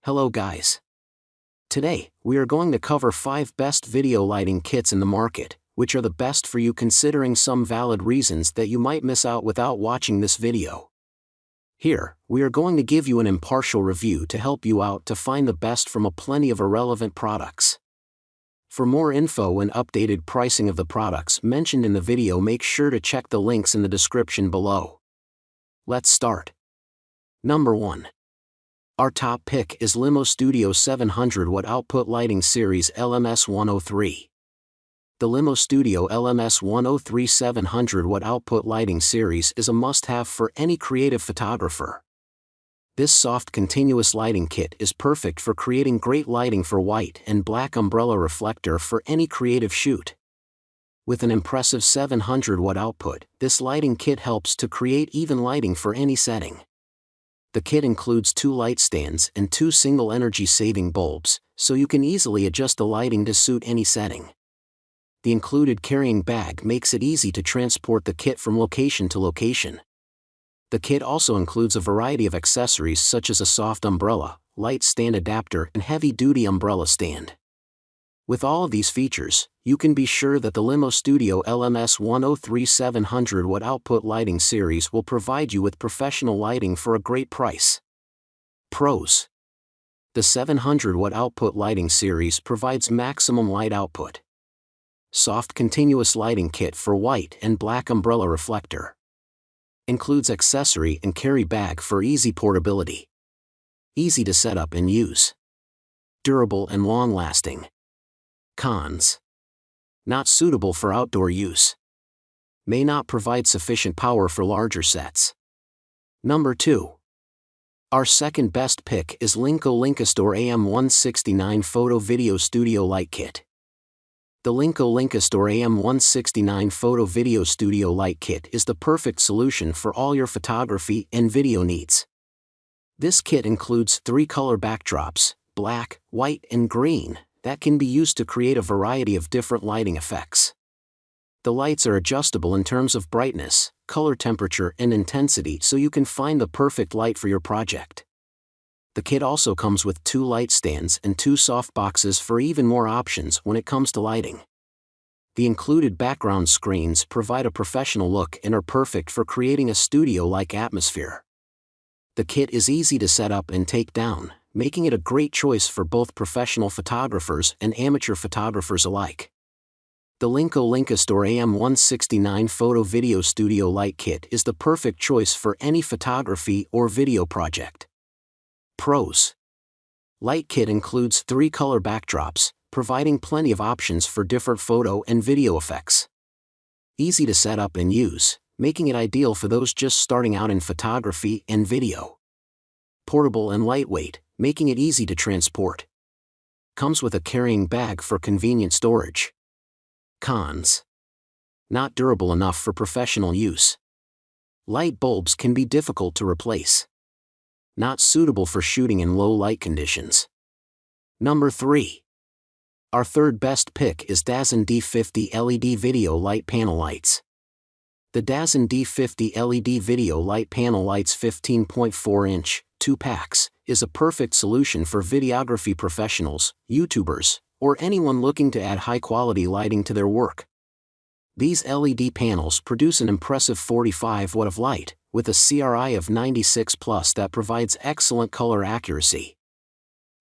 Hello guys. Today, we are going to cover 5 best video lighting kits in the market, which are the best for you considering some valid reasons that you might miss out without watching this video. Here, we are going to give you an impartial review to help you out to find the best from a plenty of irrelevant products. For more info and updated pricing of the products mentioned in the video, make sure to check the links in the description below. Let's start. Number 1. Our top pick is LimoStudio 700W Output Lighting Series LMS103. The LimoStudio LMS103 700W Output Lighting Series is a must-have for any creative photographer. This soft continuous lighting kit is perfect for creating great lighting for white and black umbrella reflector for any creative shoot. With an impressive 700W output, this lighting kit helps to create even lighting for any setting. The kit includes 2 light stands and 2 single energy-saving bulbs, so you can easily adjust the lighting to suit any setting. The included carrying bag makes it easy to transport the kit from location to location. The kit also includes a variety of accessories such as a soft umbrella, light stand adapter and heavy-duty umbrella stand. With all of these features, you can be sure that the LimoStudio LMS103 700W Output Lighting Series will provide you with professional lighting for a great price. Pros. The 700W Output Lighting Series provides maximum light output. Soft continuous lighting kit for white and black umbrella reflector. Includes accessory and carry bag for easy portability. Easy to set up and use. Durable and long-lasting. Cons. Not suitable for outdoor use. May not provide sufficient power for larger sets. Number 2. Our second best pick is Lincostore AM169 Photo Video Studio Light Kit. The Lincostore AM169 Photo Video Studio Light Kit is the perfect solution for all your photography and video needs. This kit includes 3 color backdrops, black, white and green, that can be used to create a variety of different lighting effects. The lights are adjustable in terms of brightness, color temperature and intensity, so you can find the perfect light for your project. The kit also comes with 2 light stands and 2 soft boxes for even more options when it comes to lighting. The included background screens provide a professional look and are perfect for creating a studio-like atmosphere. The kit is easy to set up and take down, making it a great choice for both professional photographers and amateur photographers alike. The Lincostore AM169 Photo Video Studio Light Kit is the perfect choice for any photography or video project. Pros. Light kit includes 3 color backdrops, providing plenty of options for different photo and video effects. Easy to set up and use, making it ideal for those just starting out in photography and video. Portable and lightweight, making it easy to transport. Comes with a carrying bag for convenient storage. Cons. Not durable enough for professional use. Light bulbs can be difficult to replace. Not suitable for shooting in low light conditions. Number 3. Our third best pick is Dazzne D50 LED Video Light Panel Lights. The Dazzne D50 LED Video Light Panel Lights 15.4-inch, 2 packs, is a perfect solution for videography professionals, YouTubers, or anyone looking to add high-quality lighting to their work. These LED panels produce an impressive 45 watt of light, with a CRI of 96+ that provides excellent color accuracy.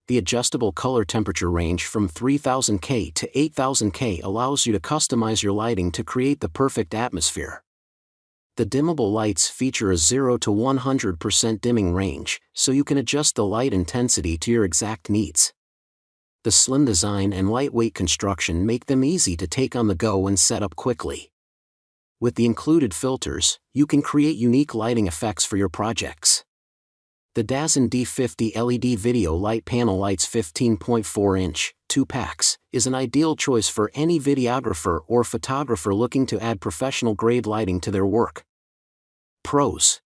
The adjustable color temperature range from 3000K to 8000K allows you to customize your lighting to create the perfect atmosphere. The dimmable lights feature a 0 to 100% dimming range, so you can adjust the light intensity to your exact needs. The slim design and lightweight construction make them easy to take on the go and set up quickly. With the included filters, you can create unique lighting effects for your projects. The Dazzne D50 LED Video Light Panel Lights 15.4-inch, 2 packs, is an ideal choice for any videographer or photographer looking to add professional-grade lighting to their work. Pros.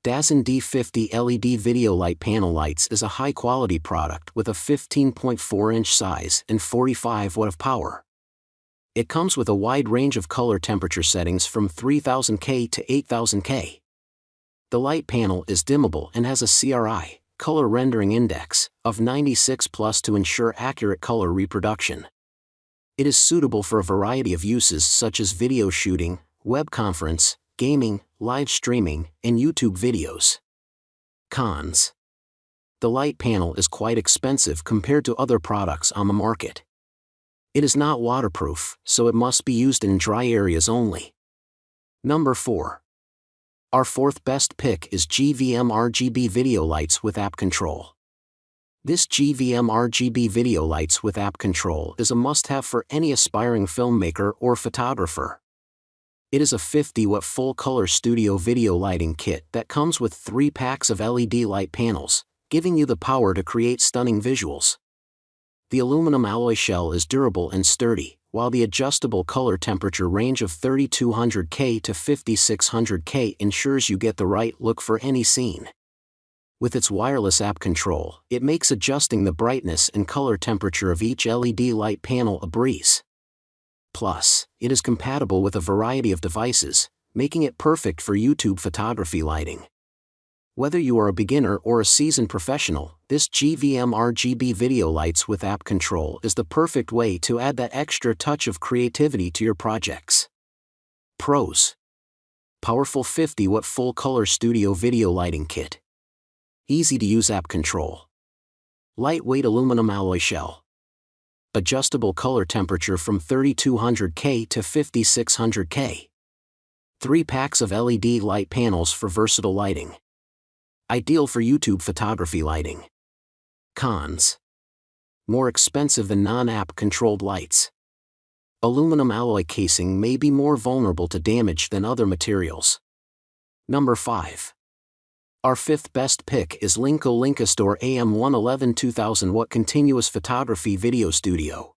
Dazzne D50 LED Video Light Panel Lights is a high-quality product with a 15.4-inch size and 45 watt of power. It comes with a wide range of color temperature settings from 3000K to 8000K. The light panel is dimmable and has a CRI, color rendering index of 96 plus to ensure accurate color reproduction. It is suitable for a variety of uses such as video shooting, web conference, gaming, live streaming, and YouTube videos. Cons. The light panel is quite expensive compared to other products on the market. It is not waterproof, so it must be used in dry areas only. Number 4. Our fourth best pick is GVM RGB video lights with app control. This GVM RGB video lights with app control is a must-have for any aspiring filmmaker or photographer. It is a 50-watt full-color studio video lighting kit that comes with 3 packs of LED light panels, giving you the power to create stunning visuals. The aluminum alloy shell is durable and sturdy, while the adjustable color temperature range of 3200K to 5600K ensures you get the right look for any scene. With its wireless app control, it makes adjusting the brightness and color temperature of each LED light panel a breeze. Plus, it is compatible with a variety of devices, making it perfect for YouTube photography lighting. Whether you are a beginner or a seasoned professional, this GVM RGB video lights with app control is the perfect way to add that extra touch of creativity to your projects. Pros. Powerful 50-watt full-color studio video lighting kit. Easy-to-use app control. Lightweight aluminum alloy shell. Adjustable color temperature from 3200K to 5600K. 3 packs of LED light panels for versatile lighting. Ideal for YouTube photography lighting. Cons. More expensive than non-app controlled lights. Aluminum alloy casing may be more vulnerable to damage than other materials. Number 5. Our fifth best pick is Lincolnstor AM 2000 watt continuous photography video studio.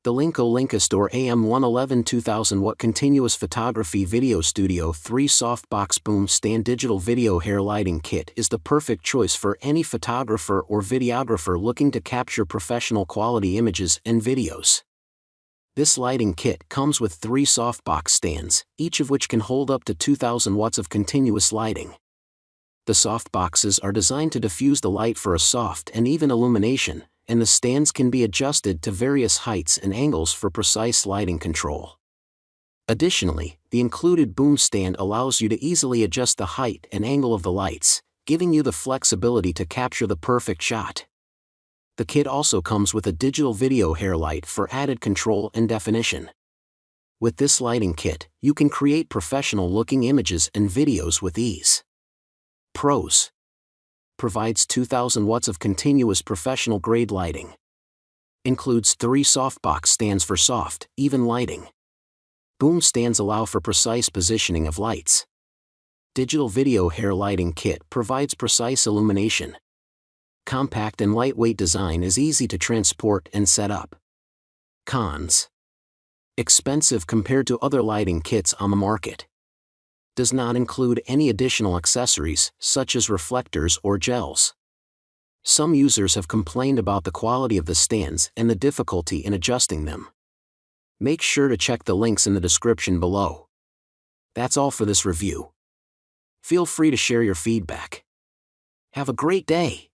The Lincolnstor AM 2000 watt continuous photography video studio 3 softbox boom stand digital video hair lighting kit is the perfect choice for any photographer or videographer looking to capture professional quality images and videos. This lighting kit comes with 3 softbox stands, each of which can hold up to 2000 watts of continuous lighting. The softboxes are designed to diffuse the light for a soft and even illumination, and the stands can be adjusted to various heights and angles for precise lighting control. Additionally, the included boom stand allows you to easily adjust the height and angle of the lights, giving you the flexibility to capture the perfect shot. The kit also comes with a digital video hair light for added control and definition. With this lighting kit, you can create professional-looking images and videos with ease. Pros. Provides 2000 watts of continuous professional-grade lighting. Includes 3 softbox stands for soft, even lighting. Boom stands allow for precise positioning of lights. Digital video hair lighting kit provides precise illumination. Compact and lightweight design is easy to transport and set up. Cons. Expensive compared to other lighting kits on the market. Does not include any additional accessories, such as reflectors or gels. Some users have complained about the quality of the stands and the difficulty in adjusting them. Make sure to check the links in the description below. That's all for this review. Feel free to share your feedback. Have a great day.